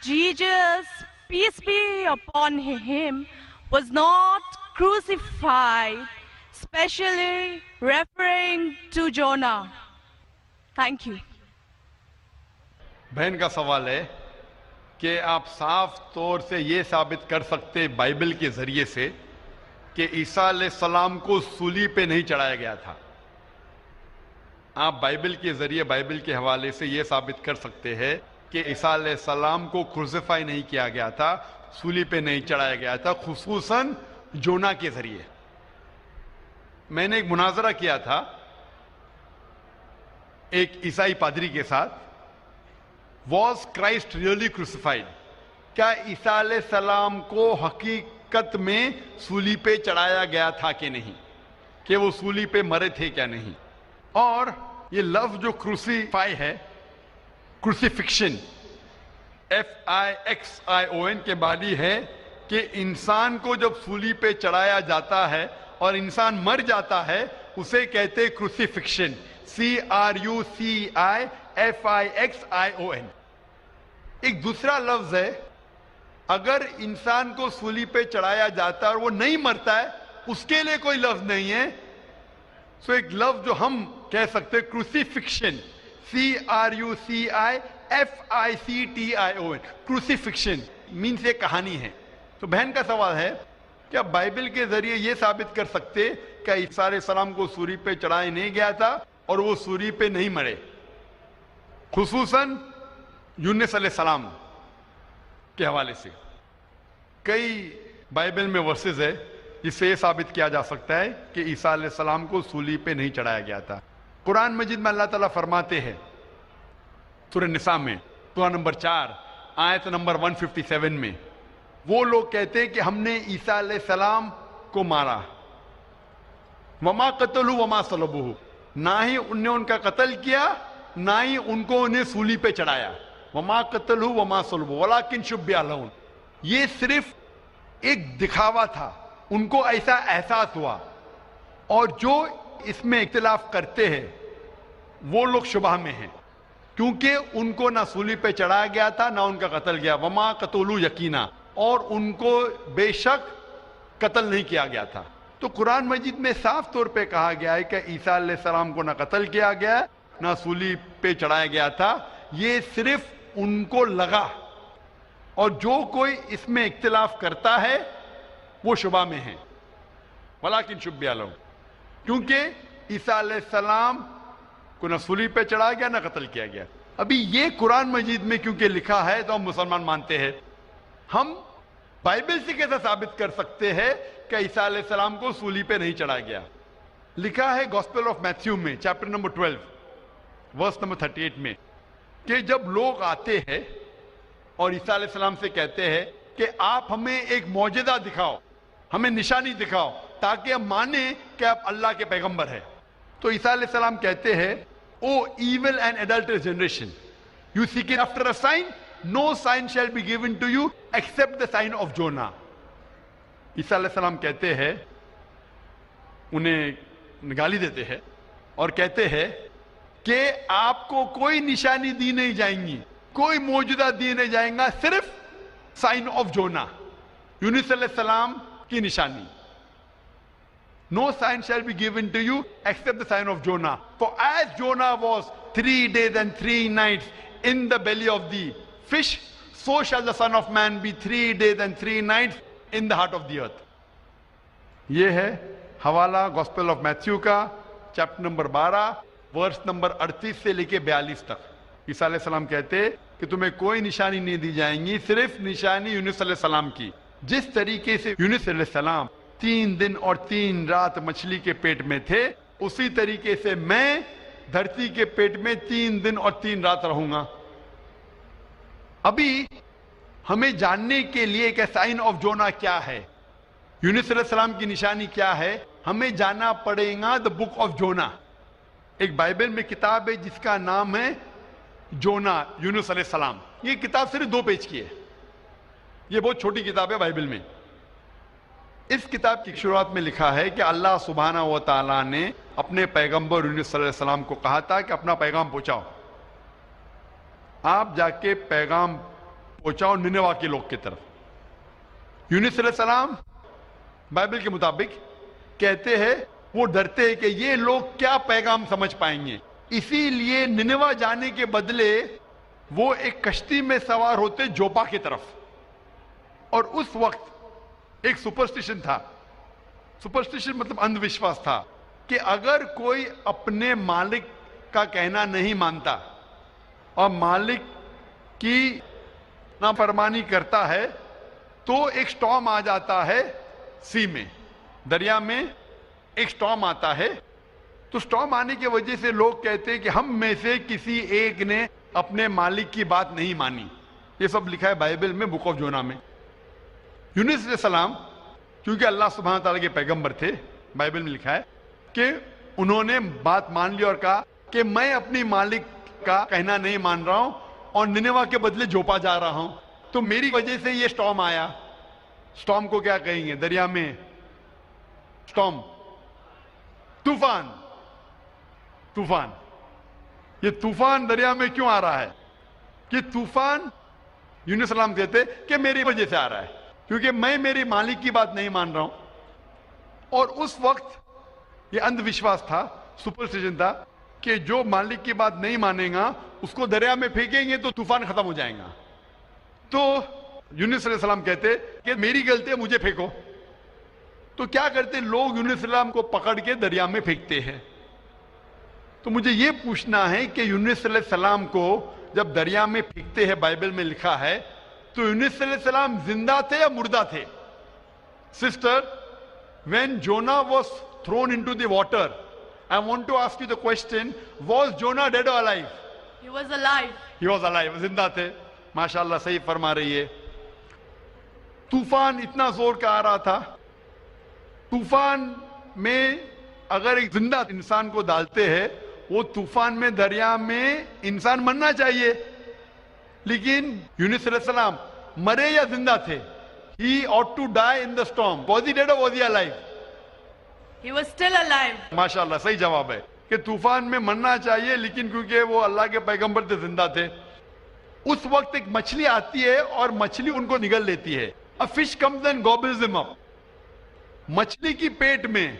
Jesus, peace be upon him, was not crucified, especially referring to Jonah. Thank you. बहन का सवाल है कि आप साफ तौर से ये साबित कर सकते बाइबल के जरिए से कि ईसा अलैहिस्सलाम को सूली पे नहीं चढ़ाया गया था। आप बाइबल के जरिए, बाइबल के हवाले से ये साबित कर सकते हैं कि ईसा अलैहिस्सलाम को क्रूसिफाई नहीं किया गया था, सूली पे नहीं चढ़ाया गया था, खुसूसन जोना के जरिए। मैंने एक मुनाजरा किया था एक ईसाई पादरी के साथ, वॉज क्राइस्ट रियली क्रूसिफाइड? क्या ईसा अलैहिस्सलाम को हकीकत में सूली पे चढ़ाया गया था कि नहीं, कि वो सूली पे मरे थे क्या नहीं। और ये लफ्ज जो क्रूसीफाई है, क्रूसीफिक्शन, FIXION के बादी है कि इंसान को जब सूली पे चढ़ाया जाता है और इंसान मर जाता है, उसे कहते क्रूसीफिक्शन, CRUCIFIXION। एक दूसरा लफ्ज है, अगर इंसान को सूली पे चढ़ाया जाता है और वो नहीं मरता है, उसके लिए कोई लफ्ज नहीं है। सो एक लफ्ज जो हम कह सकते क्रूसीफिक्शन, CRUCIFICTION, क्रूसीफिक्शन मीन्स ये कहानी है। तो बहन का सवाल है, क्या बाइबल के जरिए ये साबित कर सकते कि ईसा अलैहिस्सलाम को सूली पे चढ़ाया नहीं गया था और वो सूली पे नहीं मरे, खुसूसन यूनुस अलैहिस्सलाम के हवाले से? कई बाइबल में वर्सेस है जिससे ये साबित किया जा सकता है कि ईसा अलैहिस्सलाम को सूली पे नहीं चढ़ाया गया था। कुरान मजीद में अल्लाह ताला फरमाते हैं सूरह निसा में, सूरह नंबर 4 आयत नंबर 157 में, वो लोग कहते हैं कि हमने ईसा अलैहिस्सलाम को मारा, वमा कतलू वमा सलबुहु, ना ही उनने उनका कत्ल किया, ना ही उनको उन्हें सूली पे चढ़ाया। वमा कतलू वमा सलबुहु वलाकिन शुब्बिहा लहुम, ये सिर्फ एक दिखावा था, उनको ऐसा एहसास हुआ। और जो इसमें इख्तिलाफ करते हैं वो लोग शुबह में हैं, क्योंकि उनको ना सूली पे चढ़ाया गया था, ना उनका कत्ल गया। वमा कतलू यकीना, और उनको बेशक कत्ल नहीं किया गया था। तो कुरान मजीद में साफ तौर पे कहा गया है कि ईसा अलैहिस्सलाम को ना कत्ल किया गया, ना सूली पे चढ़ाया गया था, ये सिर्फ उनको लगा। और जो कोई इसमें इख्तिलाफ करता है वो शुबा में है, वलाकिन शुब्बिहा लहुम, क्योंकि ईसा अलैहिस्सलाम को न सूली पे चढ़ाया गया, ना कत्ल किया गया। अभी ये कुरान मजीद में क्योंकि लिखा है तो हम मुसलमान मानते हैं। हम बाइबल से कैसे साबित कर सकते हैं कि ईसा अलैहिस्सलाम को सूली पे नहीं चढ़ाया गया? लिखा है गॉस्पेल ऑफ मैथ्यू में चैप्टर नंबर 12 वर्स नंबर 38 में कि जब लोग आते हैं और ईसा अलैहिस्सलाम से कहते हैं कि आप हमें एक मौजज़ा दिखाओ, हमें निशानी दिखाओ, ताकि हम माने कि आप अल्लाह के पैगंबर हैं, तो ईसा अलैहिस्सलाम कहते हैं, ओ evil and adulterous generation, you seek it after a sign, no sign shall be given to you except the sign of Jonah। ईसा अलैहिस्सलाम कहते हैं, उन्हें गाली देते हैं और कहते हैं कि आपको कोई निशानी दी नहीं जाएंगी, कोई मौजूदा दी नहीं जाएगा, सिर्फ साइन ऑफ जोना, यूनुस अलैहिस्सलाम की निशानी। No sign shall be given to you except the sign of Jonah. For as Jonah was 3 days and 3 nights in the belly of the fish, so shall the Son of Man be 3 days and 3 nights in the heart of the earth। ये है हवाला gospel of Matthew का chapter number 12 verse number 38 से लेके 42 तक। ईसा अलैहिस्सलाम कहते कि तुम्हें कोई निशानी नहीं दी जाएंगी, सिर्फ निशानी यूनुस अलैहिस्सलाम की। जिस तरीके से यूनुस अलैहिस्सलाम 3 दिन और 3 रात मछली के पेट में थे, उसी तरीके से मैं धरती के पेट में 3 दिन और 3 रात रहूंगा। अभी हमें जानने के लिए कि साइन ऑफ जोना क्या है, यूनुस अलैहिस्सलाम की निशानी क्या है, हमें जाना पड़ेगा द बुक ऑफ जोना। एक बाइबल में किताब है जिसका नाम है जोना यूनुस अलैहिस्सलाम। ये किताब सिर्फ 2 पेज की है, ये बहुत छोटी किताब है बाइबल में। इस किताब की शुरुआत में लिखा है कि अल्लाह सुब्हाना व तआला ने अपने पैगंबर यूनुस अलैहिस्सलाम को कहा था कि अपना पैगाम पहुंचाओ। आप जाके पैगाम पहुंचाओ निनेवा के लोग की तरफ। यूनुस अलैहिस्सलाम बाइबल के मुताबिक कहते हैं वो डरते हैं कि ये लोग क्या पैगाम समझ पाएंगे, इसीलिए निनेवा जाने के बदले वो एक कश्ती में सवार होते जोपा की तरफ। और उस वक्त एक सुपरस्टिशन था, सुपरस्टिशन मतलब अंधविश्वास था कि अगर कोई अपने मालिक का कहना नहीं मानता और मालिक की नाफरमानी करता है तो एक स्टॉर्म आ जाता है सी में, दरिया में एक स्टॉर्म आता है। तो स्टॉर्म आने की वजह से लोग कहते हैं कि हम में से किसी एक ने अपने मालिक की बात नहीं मानी। ये सब लिखा है बाइबल में, बुक ऑफ जोना में। यूनुस अलैहिस्सलाम क्योंकि अल्लाह सुब्हानहू तआला के पैगंबर थे, बाइबल में लिखा है कि उन्होंने बात मान ली और कहा कि मैं अपनी मालिक का कहना नहीं मान रहा हूं और निनेवा के बदले जोपा जा रहा हूं, तो मेरी वजह से ये स्टॉर्म आया। स्टॉर्म को क्या कहेंगे दरिया में? स्टॉर्म, तूफान। तूफान, ये तूफान दरिया में क्यों आ रहा है? कि तूफान यूनुस अलैहिस्सलाम कहते कि मेरी वजह से आ रहा है, क्योंकि मैं मेरी मालिक की बात नहीं मान रहा हूं। और उस वक्त ये अंधविश्वास था, सुपरस्टिशन था कि जो मालिक की बात नहीं मानेगा उसको दरिया में फेंकेंगे तो तूफान खत्म हो जाएगा। तो यूनुस अलैहिस्सलाम कहते कि मेरी गलती है, मुझे फेंको। तो क्या करते लोग? यूनुस अलैहिस्सलाम को पकड़ के दरिया में फेंकते हैं। तो मुझे ये पूछना है कि यूनुस अलैहिस्सलाम को जब दरिया में फेंकते हैं, बाइबल में लिखा है, तो यूनुस अलैहिस्सलाम जिंदा थे या मुर्दा थे? Sister, when Jonah was thrown into the water, I want to ask you the question, was Jonah dead or alive? He was alive. He was alive, जिंदा थे। माशाल्लाह, सही फरमा रही है। तूफान इतना जोर का आ रहा था, तूफान में अगर एक जिंदा इंसान को डालते हैं, वो तूफान में दरिया में इंसान मरना चाहिए, लेकिन यूनुस अलैहिस्सलाम मरे या जिंदा थे? He ought to die in the storm. Was he dead or was he alive? He was still alive. माशाल्लाह, सही जवाब है कि तूफान में मरना चाहिए, लेकिन क्योंकि वो अल्लाह के पैगंबर थे, जिंदा थे। उस वक्त एक मछली आती है और मछली उनको निगल लेती है। A fish comes and gobbles them up. मछली की पेट में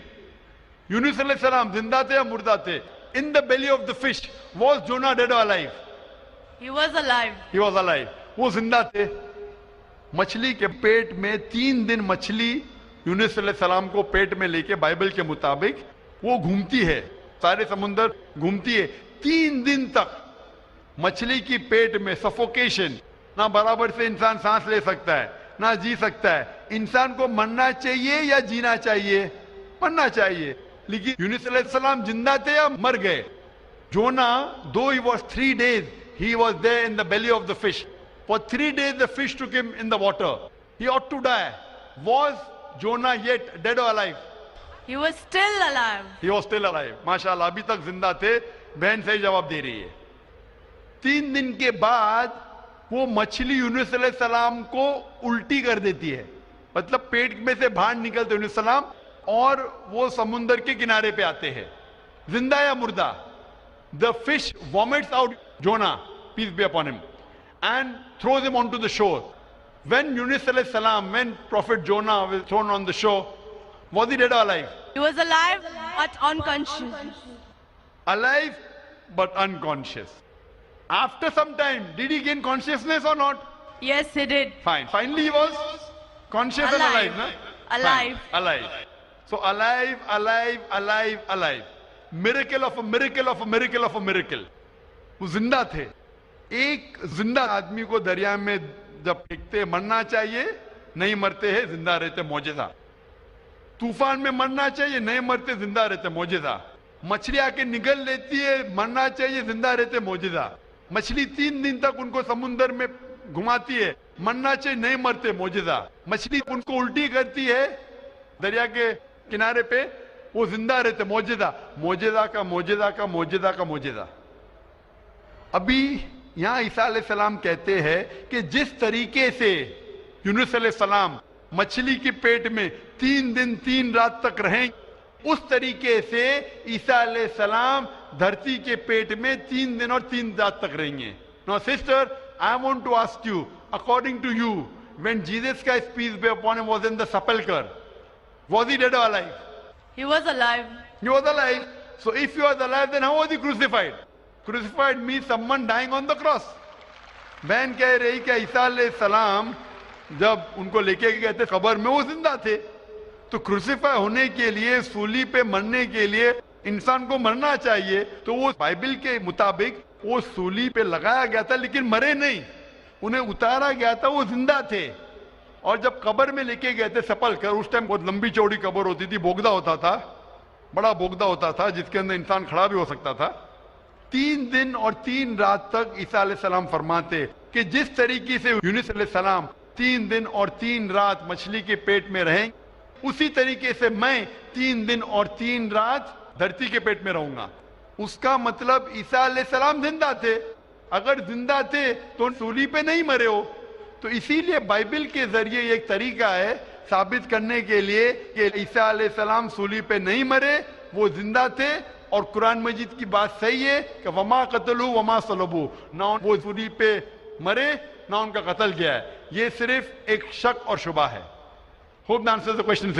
यूनुस अलैहिस्सलाम जिंदा थे या मुर्दा थे? In the belly of the fish, was Jonah dead or alive? He was alive. He was alive. वो जिंदा थे। मछली के पेट में 3 दिन मछली यूनुस अलैहिस्सलाम को पेट में लेके बाइबल के मुताबिक वो घूमती है, सारे समुंदर घूमती है 3 दिन तक। मछली की पेट में सफोकेशन, ना बराबर से इंसान सांस ले सकता है ना जी सकता है। इंसान को मरना चाहिए या जीना चाहिए? मरना चाहिए। लेकिन यूनुस अलैहिस्सलाम जिंदा थे या मर गए? जोना, though he was 3 days, he was there in the belly of the fish. For 3 days the fish took him in the water. He ought to die. Was Jonah yet dead or alive? He was still alive. He was still alive. माशाल्लाह, अभी तक जिंदा थे। बहन सही जवाब दे रही है। 3 दिन के बाद वो मछली यूनुस अलैहिस्सलाम को उल्टी कर देती है, मतलब पेट में से बाहर निकलते यूनुस अलैहिस्सलाम और वो समुंदर के किनारे पे आते हैं। जिंदा या मुर्दा? The fish vomits out Jonah, peace be upon him, and throws him onto the shore. When Yunus alayhi salam, when Prophet Jonah was thrown on the shore, was he dead or alive? He was alive but unconscious. Alive but unconscious. After some time, did he gain consciousness or not? Yes, he did. Fine. Finally he was conscious and alive, na? Alive. Fine. Alive. So alive, alive, alive, alive. Miracle of a miracle of a miracle of a miracle. वो जिंदा थे। एक जिंदा आदमी को दरिया में जब फेंकते, मरना चाहिए, नहीं मरते हैं, जिंदा रहते, मौजज़ा। तूफान में मरना चाहिए, नहीं मरते, जिंदा रहते, मौजज़ा। मछली आके निगल लेती है, मरना चाहिए, जिंदा रहते, मौजज़ा। मछली 3 दिन तक उनको समुंदर में घुमाती है, मरना चाहिए, नहीं मरते, मौजज़ा। मछली उनको उल्टी करती है दरिया के किनारे पे, वो जिंदा रहते, मौजज़ा। मौजज़ा का मौजज़ा का मौजज़ा का मौजज़ा। अभी यहां ईसा अलैहिस्सलाम कहते हैं कि जिस तरीके से यूनुस अलैहिस्सलाम मछली के पेट में 3 दिन 3 रात तक रहें, उस तरीके से ईसा अलैहिस्सलाम धरती के पेट में 3 दिन और 3 रात तक रहेंगे। Now sister, I want to ask you, according to you, when Jesus Christ, peace be upon him, was in the sepulchre, was he dead or alive? He was alive. He was alive. So if he was alive, then how was he crucified? Crucified means someone dying on the cross. बहन कह रही कि ईसा अलैहिस्सलाम जब उनको लेके गए थे कब्र में, वो जिंदा थे. तो क्रूसिफाई होने के लिए, सूली पे मरने के लिए इंसान को मरना चाहिए. तो वो बाइबल के मुताबिक वो सूली पे लगाया गया था, लेकिन मरे नहीं. उन्हें उतारा गया था, वो जिंदा थे. और जब कब्र में लेके गए थे सेपल्कर, उस टाइम बहुत लंबी चौड़ी कब्र होती थी, बोगदा होता था, बड़ा बोगदा होता था जिसके अंदर इंसान खड़ा भी हो सकता था. 3 दिन और 3 रात तक ईसा अलैहिस्सलाम फरमाते कि जिस तरीके से यूनुस अलैहिस्सलाम 3 दिन और 3 रात मछली के पेट में रहें, उसी तरीके से मैं 3 दिन और 3 रात धरती के पेट में रहूंगा. उसका मतलब ईसा अलैहिस्सलाम जिंदा थे. अगर जिंदा थे तो सूली पे नहीं मरे हो. तो इसीलिए बाइबल के जरिए एक तरीका है साबित करने के लिए कि ईसा अलैहिस्सलाम सूली पे नहीं मरे, वो जिंदा थे. और कुरान मजीद की बात सही है कि वमा कतलू वमा सलबू, ना वो सूली पे मरे ना उनका कत्ल किया है. ये सिर्फ एक शक और शुबा है. Hope the answer the question.